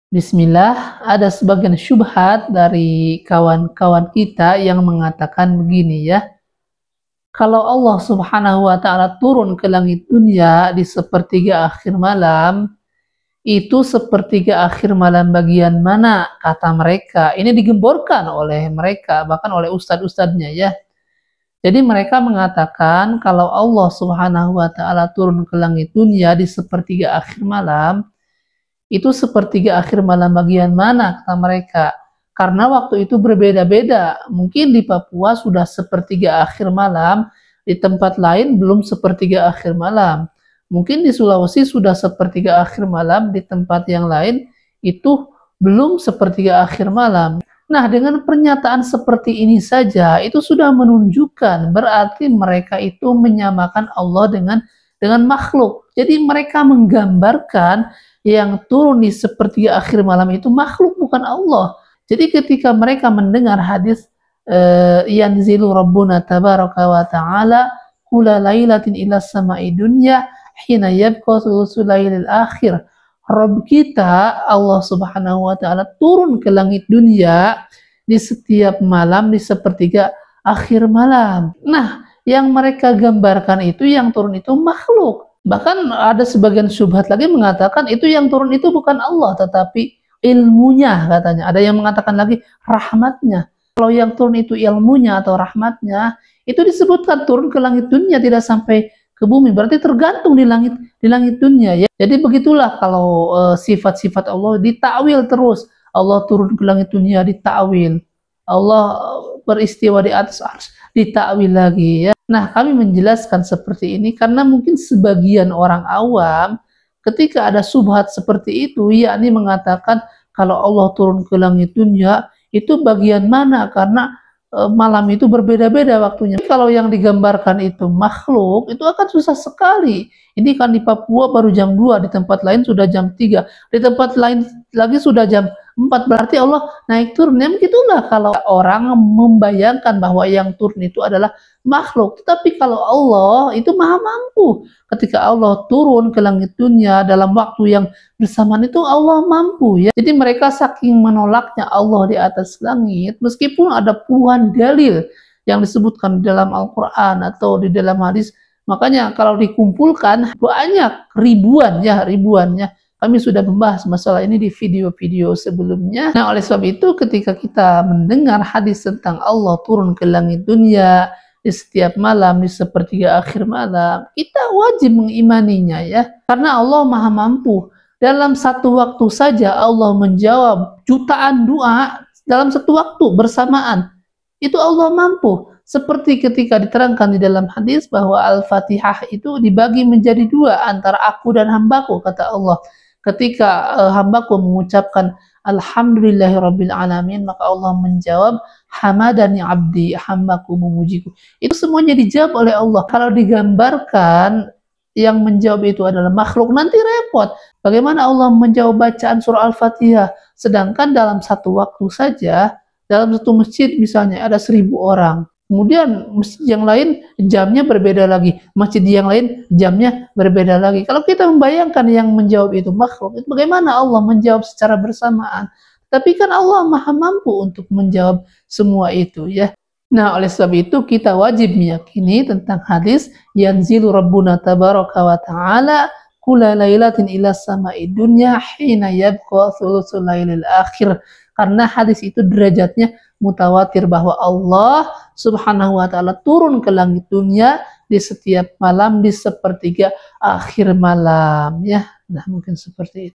Bismillah, ada sebagian syubhat dari kawan-kawan kita yang mengatakan begini ya, kalau Allah Subhanahu wa Ta'ala turun ke langit dunia di sepertiga akhir malam, itu sepertiga akhir malam bagian mana? Kata mereka. Ini digemborkan oleh mereka, bahkan oleh ustadz-ustadznya ya. Jadi mereka mengatakan kalau Allah Subhanahu wa Ta'ala turun ke langit dunia di sepertiga akhir malam, itu sepertiga akhir malam bagian mana, kata mereka. Karena waktu itu berbeda-beda. Mungkin di Papua sudah sepertiga akhir malam, di tempat lain belum sepertiga akhir malam. Mungkin di Sulawesi sudah sepertiga akhir malam, di tempat yang lain itu belum sepertiga akhir malam. Nah, dengan pernyataan seperti ini saja, itu sudah menunjukkan berarti mereka itu menyamakan Allah dengan makhluk. Jadi mereka menggambarkan yang turun di sepertiga akhir malam itu makhluk, bukan Allah. Jadi ketika mereka mendengar hadis yanzilu rabbuna tabaraka wa ta'ala kula lailatin ila sama'i dunya hina yabqa thuluthul lailil akhir, Rabb kita Allah Subhanahu wa Ta'ala turun ke langit dunia di setiap malam di sepertiga akhir malam. Nah, yang mereka gambarkan itu yang turun itu makhluk. Bahkan ada sebagian syubhat lagi mengatakan itu yang turun itu bukan Allah, tetapi ilmunya katanya. Ada yang mengatakan lagi rahmatnya. Kalau yang turun itu ilmunya atau rahmatnya, itu disebutkan turun ke langit dunia, tidak sampai ke bumi. Berarti tergantung di langit dunia ya. Jadi begitulah kalau sifat-sifat Allah ditakwil terus. Allah turun ke langit dunia ditakwil. Allah beristiwa di atas arsy ditakwil lagi ya. Nah, kami menjelaskan seperti ini karena mungkin sebagian orang awam ketika ada subhat seperti itu, yakni mengatakan kalau Allah turun ke langit dunia itu bagian mana, karena malam itu berbeda-beda waktunya. Kalau yang digambarkan itu makhluk, itu akan susah sekali. Ini kan di Papua baru jam 2, di tempat lain sudah jam 3, di tempat lain lagi sudah jam 4, berarti Allah naik turun. Ya begitulah kalau orang membayangkan bahwa yang turun itu adalah makhluk. Tetapi kalau Allah itu maha mampu. Ketika Allah turun ke langit dunia dalam waktu yang bersamaan itu Allah mampu ya. Jadi mereka saking menolaknya Allah di atas langit, meskipun ada puluhan dalil yang disebutkan di dalam Al-Quran atau di dalam hadis, makanya kalau dikumpulkan banyak, ribuannya. Kami sudah membahas masalah ini di video-video sebelumnya. Nah, oleh sebab itu ketika kita mendengar hadis tentang Allah turun ke langit dunia di setiap malam, di sepertiga akhir malam, kita wajib mengimaninya ya. Karena Allah maha mampu. Dalam satu waktu saja Allah menjawab jutaan doa dalam satu waktu bersamaan. Itu Allah mampu. Seperti ketika diterangkan di dalam hadis bahwa Al-Fatihah itu dibagi menjadi dua antara aku dan hambaku, kata Allah. Ketika hambaku mengucapkan Alhamdulillahirabbil alamin, maka Allah menjawab hamadani abdi, hambaku memujiku. Itu semuanya dijawab oleh Allah. Kalau digambarkan yang menjawab itu adalah makhluk, nanti repot. Bagaimana Allah menjawab bacaan surah Al-Fatihah, sedangkan dalam satu waktu saja, dalam satu masjid misalnya ada 1000 orang. Kemudian masjid yang lain jamnya berbeda lagi, masjid yang lain jamnya berbeda lagi. Kalau kita membayangkan yang menjawab itu makhluk, itu bagaimana Allah menjawab secara bersamaan? Tapi kan Allah maha mampu untuk menjawab semua itu ya. Nah, oleh sebab itu kita wajib meyakini tentang hadis yanzilu rabbuna tabaraka wa ta'ala kula lailatin ila sama'i dunya hina yabqa thuluthul lailil akhir. Karena hadis itu derajatnya mutawatir bahwa Allah Subhanahu wa Ta'ala turun ke langit dunia di setiap malam di sepertiga akhir malam ya. Nah, mungkin seperti itu.